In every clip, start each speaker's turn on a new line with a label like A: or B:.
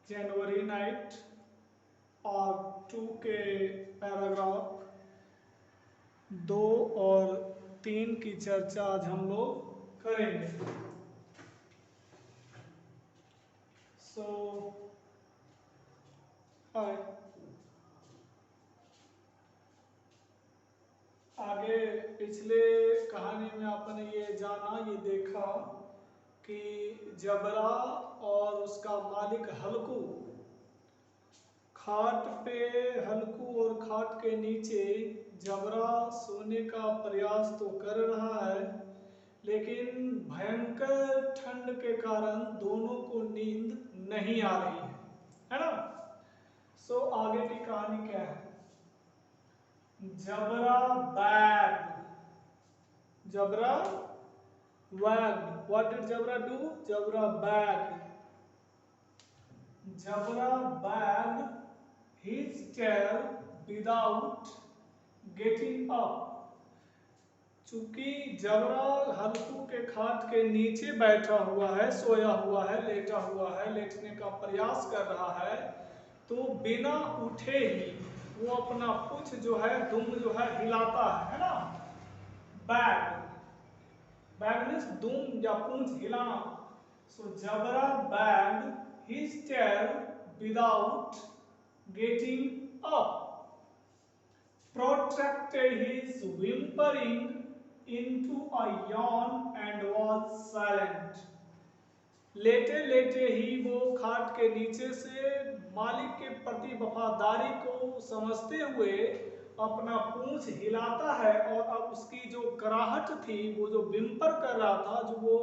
A: जनवरी night और 2 के paragraph 2 और 3 की चर्चा आज हम लोग करेंगे। सो हाय, आगे पिछले कहानी में आपने ये जाना, ये देखा कि जबरा और उसका मालिक हल्कू खाट पे, हल्कू और खाट के नीचे जबरा सोने का प्रयास तो कर रहा है, लेकिन भयंकर ठंड के कारण दोनों को नींद नहीं आ रही है ना। सो आगे की कहानी क्या है? Jabra wag, Jabra wagged. What did Jabra do? Jabra bagged. Jabra bagged his tail without getting up. चूंकि जबरा हल्कू के खाट के नीचे बैठा हुआ है, सोया हुआ है, लेटा हुआ है, लेटने का प्रयास कर रहा है, तो बिना उठे ही वो अपना पूंछ जो है, दुम जो है हिलाता है ना। बैग, बैग मीन्स दुम या पूंछ हिलाना। So Jabra wag his tail without getting up, protracted his whimpering into a yawn and was silent. लेटे लेटे ही वो खाट के नीचे से मालिक के प्रति वफादारी को समझते हुए अपना पूंछ हिलाता है, और अब उसकी जो कराहट थी, वो जो विम्पर कर रहा था, जो वो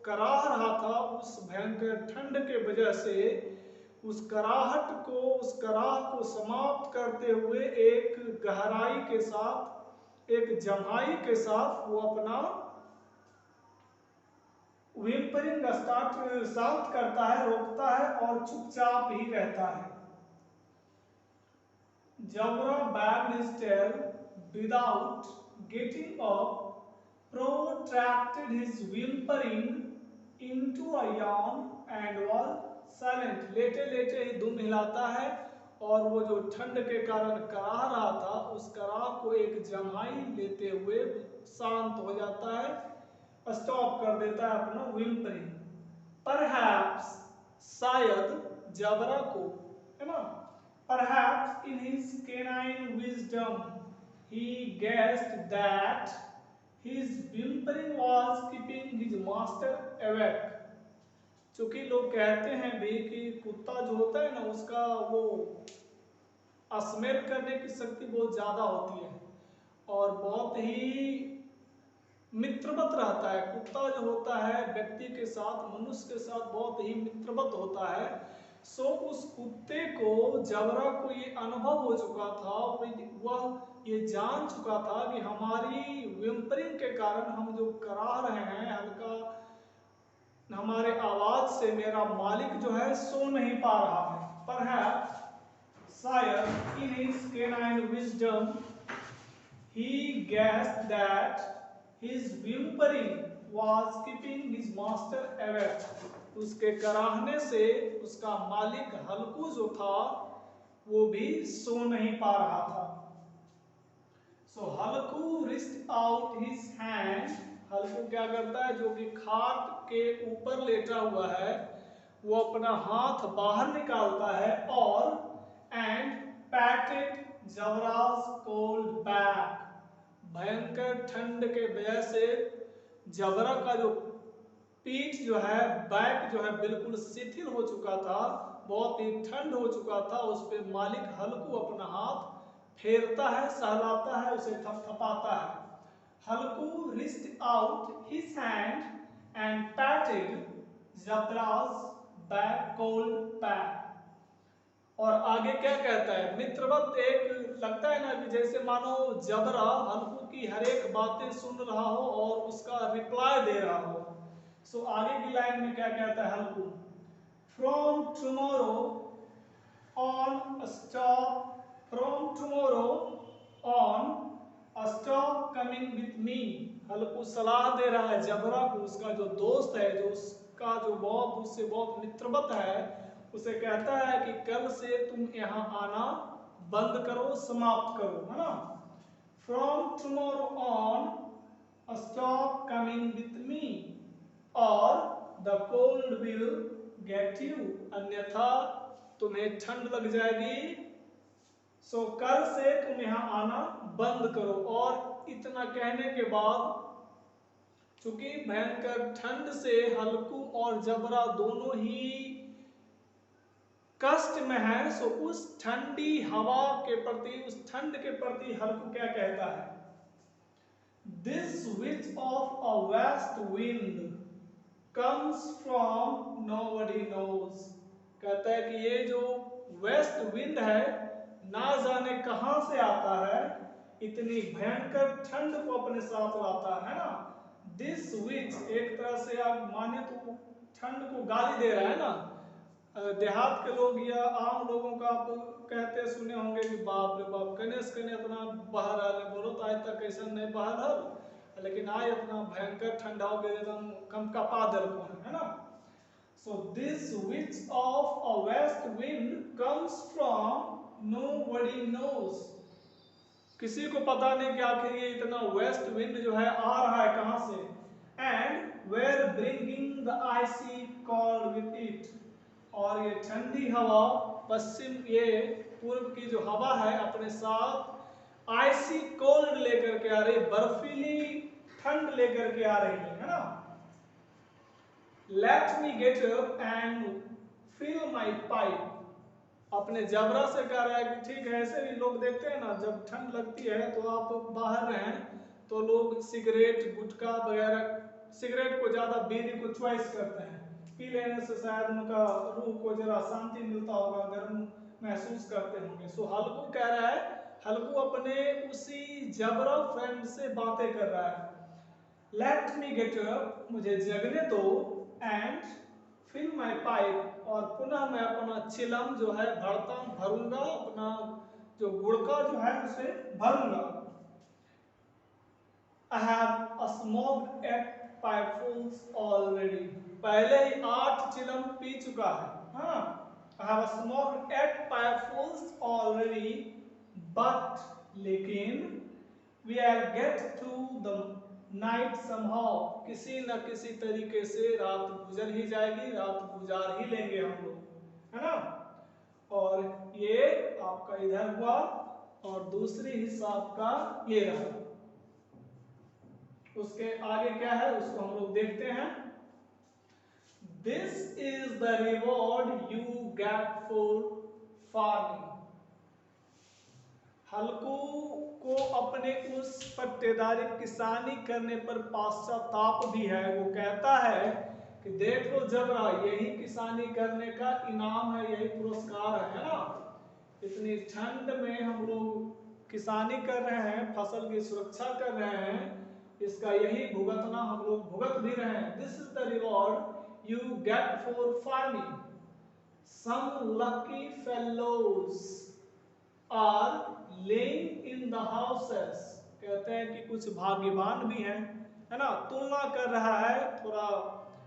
A: कराह रहा था, उस भयंकर ठंड के वजह से उस कराहट को, उस कराह को समाप्त करते हुए एक गहराई के साथ, एक जमाई के साथ वो अपना विम्परिंग शांत करता है, रोकता है और चुपचाप ही रहता है। जबरा बैग्ड his tail without getting up, protracted his whimpering into a yawn and was silent. लेटे लेटे ही दुम हिलाता है, और वो जो ठंड के कारण कराह रहा था, उस कराह को एक जमाई लेते हुए शांत हो जाता है, स्टॉप कर देता है अपना whimpering. Perhaps, शायद जबरा को, है ना, perhaps in his canine wisdom he guessed that his whimpering was keeping his master awake. चूंकि लोग कहते हैं भी कि कुत्ता जो होता है ना, उसका वो स्मेल करने की शक्ति बहुत ज्यादा होती है और बहुत ही मित्रवत रहता है। कुत्ता जो होता है व्यक्ति के साथ, मनुष्य के साथ बहुत ही मित्रवत होता है। सो उस कुत्ते को, जबरा को ये अनुभव हो चुका था, वह ये जान चुका था कि हमारी विम्परिंग के कारण, हम जो करा रहे हैं हल्का हमारे आवाज से, मेरा मालिक जो है सो नहीं पा रहा है। Perhaps, शायद, in his canine wisdom he guessed that his whimpering was keeping his master awake. उसके कराहने से उसका मालिक हल्कू जो था, वो भी सो नहीं पा रहा था। So हल्कू reached out his hand. हल्कू क्या करता है? जो कि खाट के ऊपर लेटा हुआ है, वो अपना हाथ बाहर निकालता है और and patted जबरा's cold back. भयंकर ठंड के वजह से जबरा का जो पीठ जो है, बैक जो है, बिल्कुल शिथिल हो चुका था, बहुत ही ठंड हो चुका था। उस पे मालिक हल्कू अपना हाथ फेरता है, सहलाता है, उसे थपथपाता है। Halku rest out his hand and patted जबरा's बैक, कोल्ड बैक। और आगे क्या कहता है? मित्रवत, एक लगता है ना कि जैसे मानो जबरा हल्कू की हर एक बातें सुन रहा हो और उसका रिप्लाई दे रहा हो। सो आगे की लाइन में क्या कहता है Halku? From tomorrow on stop, from tomorrow on stop coming with me. Halku सलाह दे रहा है जबरा को, उसका जो दोस्त है, जो उसका जो बहुत उससे बहुत मित्रवत है, उसे कहता है कि कल से तुम यहाँ आना बंद करो, समाप्त करो, है ना। From tomorrow on stop coming with me और the cold will get you, अन्यथा तुम्हें ठंड लग जाएगी। सो कल से तुम यहाँ आना बंद करो। और इतना कहने के बाद चूंकि भयंकर ठंड से हल्कू और जबरा दोनों ही कष्ट में है, सो उस ठंडी हवा के प्रति, उस ठंड के प्रति हल्कू क्या कहता है, this which of a west wind comes from nobody knows, कहता है कि ये जो वेस्ट विंड है ना जाने कहां से आता है, इतनी भयंकर ठंड को अपने साथ लाता है ना। दिस विच एक तरह से आप माने तो ठंड को गाली दे रहा है ना। देहात के लोग या आम लोगों का आप कहते सुने होंगे कि बाप रे बाप कनेस कने इतना बाहर आने बोलो तो आज तक कैसे नहीं बाहर हल, लेकिन आज इतना भयंकर ठंडा हो गया एकदम कम कपा दल को है ना। So this which of a west wind comes from nobody knows, किसी को पता नहीं कि आखिर ये इतना वेस्ट विंड जो है आ रहा है कहां से। And where bringing the icy cold with it, और ये ठंडी हवा पश्चिम, ये पूर्व की जो हवा है अपने साथ आइसी कोल्ड लेकर के आ रही, बर्फीली ठंड लेकर के आ रही है ना। Let me get up and fill my pipe, अपने जबरा से कह रहा है कि ठीक है, ऐसे भी लोग देखते हैं ना जब ठंड लगती है तो आप बाहर रहें तो लोग सिगरेट गुटखा वगैरह, सिगरेट को ज्यादा बीड़ी को चॉइस करते हैं, पी लेने से शायद उनका रूह को जरा शांति मिलता होगा, गर्म महसूस करते होंगे। सो हल्कू कह रहा है, हल्कू अपने उसी जबरा फ्रेंड से बातें कर रहा है, लेट मी गेट अप, मुझे जगने दो, एंड फिल माई पाइप, और पुनः मैं अपना चिलम जो है भरूंगा, अपना जो गुड़का जो है उसे भरूंगा। I have smoked 8 pipefuls already, पहले ही 8 चिलम पी चुका है। हाँ, I have smoked 8 pipefuls already, but लेकिन we are get through the night somehow, किसी न किसी तरीके से रात गुजर ही जाएगी, रात गुजार ही लेंगे हम लोग, है ना। और ये आपका इधर हुआ और दूसरी हिस्सा आपका ये रहा। उसके आगे क्या है उसको हम लोग देखते हैं। This is the reward you get for farming, Halku को अपने उस पट्टेदारी किसानी करने पर पश्चाताप भी है। वो कहता है कि देखो जबरा, यही किसानी करने का इनाम है, यही पुरस्कार है ना। इतनी ठंड में हम लोग किसानी कर रहे हैं, फसल की सुरक्षा कर रहे हैं, इसका यही भुगतना हम लोग भुगत भी रहे हैं। This is the reward you get for farming, some lucky fellows are lying in the houses, कहते हैं कि कुछ भाग्यवान भी हैं, है ना। तुलना कर रहा है थोड़ा,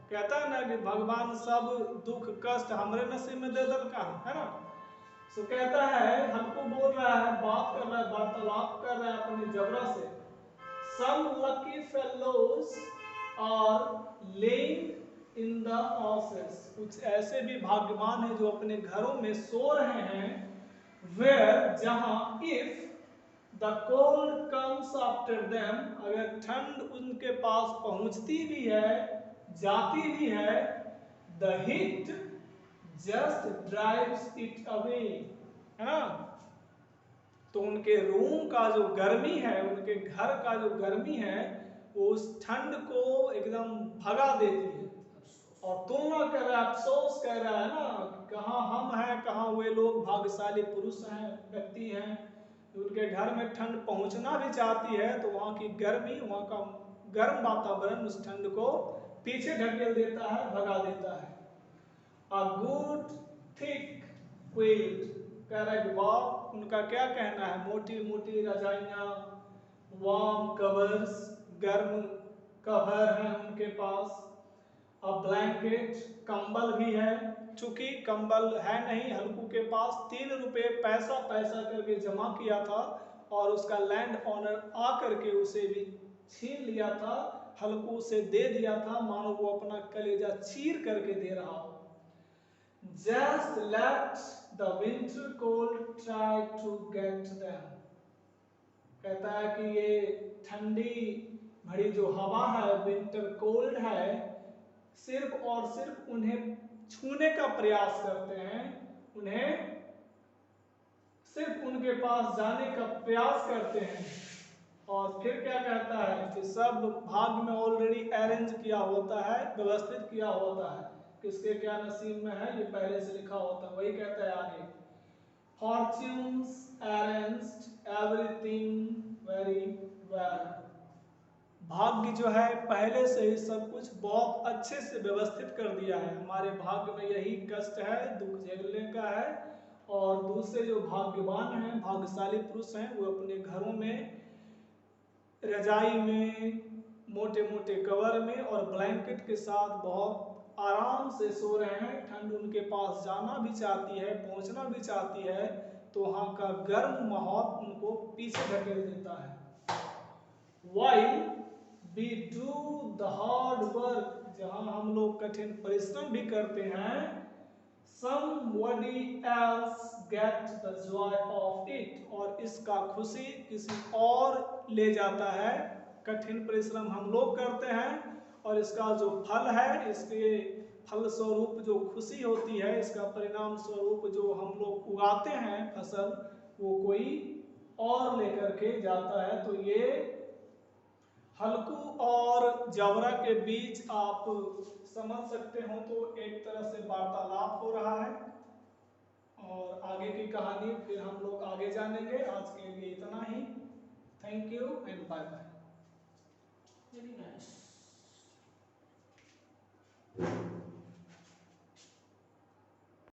A: कहता है ना कि भगवान सब दुख कष्ट हमरे नसीब में दे दल का है ना। सो कहता है, हमको बोल रहा है, बात कर रहा है, वार्तालाप कर रहा है अपने जबरा से। Some lucky fellows are lying in the houses, कुछ ऐसे भी भाग्यवान हैं जो अपने घरों में सो रहे हैं, where जहां if the cold comes after them, अगर ठंड उनके पास पहुंचती भी है, जाती भी है, the heat just drives it away, है ना। तो उनके रूम का जो गर्मी है, उनके घर का जो गर्मी है, वो उस ठंड को एकदम भगा देती है। और तुलना कर रहा है, अफसोस कर रहा है ना, कहाँ हम हैं, कहाँ वे लोग भाग्यशाली पुरुष हैं, व्यक्ति हैं, उनके घर में ठंड पहुंचना भी चाहती है तो वहाँ की गर्मी, वहाँ का गर्म वातावरण उस ठंड को पीछे ढकेल देता है, भगा देता है। A good thick quilt, कह रहा है वाह, उनका क्या कहना है, मोटी मोटी रजाइयाँ, वार्म कवर्स, गर्म कवर हैं उनके पास। अब ब्लैंकेट, कंबल भी है। चूंकि कंबल है नहीं, हल्कू के पास 3 रुपये पैसा पैसा करके जमा किया था और उसका लैंड ऑनर आ करके उसे भी छीन लिया था, हल्कू से दे दिया था, मानो वो अपना कलेजा चीर करके दे रहा हो। Just let the winter cold try to get them. कहता है कि ये ठंडी भरी जो हवा है, विंटर कोल्ड है, सिर्फ और सिर्फ उन्हें छूने का प्रयास करते हैं, उन्हें सिर्फ उनके पास जाने का प्रयास करते हैं। और फिर क्या कहता है कि सब भाग्य में ऑलरेडी अरेंज किया होता है, व्यवस्थित किया होता है, किसके क्या नसीब में है ये पहले से लिखा होता है। वही कहता है आगे, Fortunes arranged everything very well. भाग्य जो है पहले से ही सब कुछ बहुत अच्छे से व्यवस्थित कर दिया है। हमारे भाग्य में यही कष्ट है, दुख झेलने का है। और दूसरे जो भाग्यवान हैं, भाग्यशाली पुरुष हैं, वो अपने घरों में रजाई में, मोटे मोटे कवर में और ब्लैंकेट के साथ बहुत आराम से सो रहे हैं। ठंड उनके पास जाना भी चाहती है, पहुंचना भी चाहती है, तो वहाँ का गर्म माहौल उनको पीछे धकेल देता है। While we do the hard work, जहाँ हम लोग कठिन परिश्रम भी करते हैं, somebody else get the joy of it, और इसका खुशी किसी और ले जाता है। कठिन परिश्रम हम लोग करते हैं और इसका जो फल है, इसके फल स्वरूप जो खुशी होती है, इसका परिणाम स्वरूप जो हम लोग उगाते हैं फसल, वो कोई और लेकर के जाता है। तो ये हल्कू और जबरा के बीच आप समझ सकते हो तो एक तरह से वार्तालाप हो रहा है। और आगे की कहानी फिर हम लोग आगे जानेंगे। आज के लिए इतना ही। Thank you and bye bye. Very nice.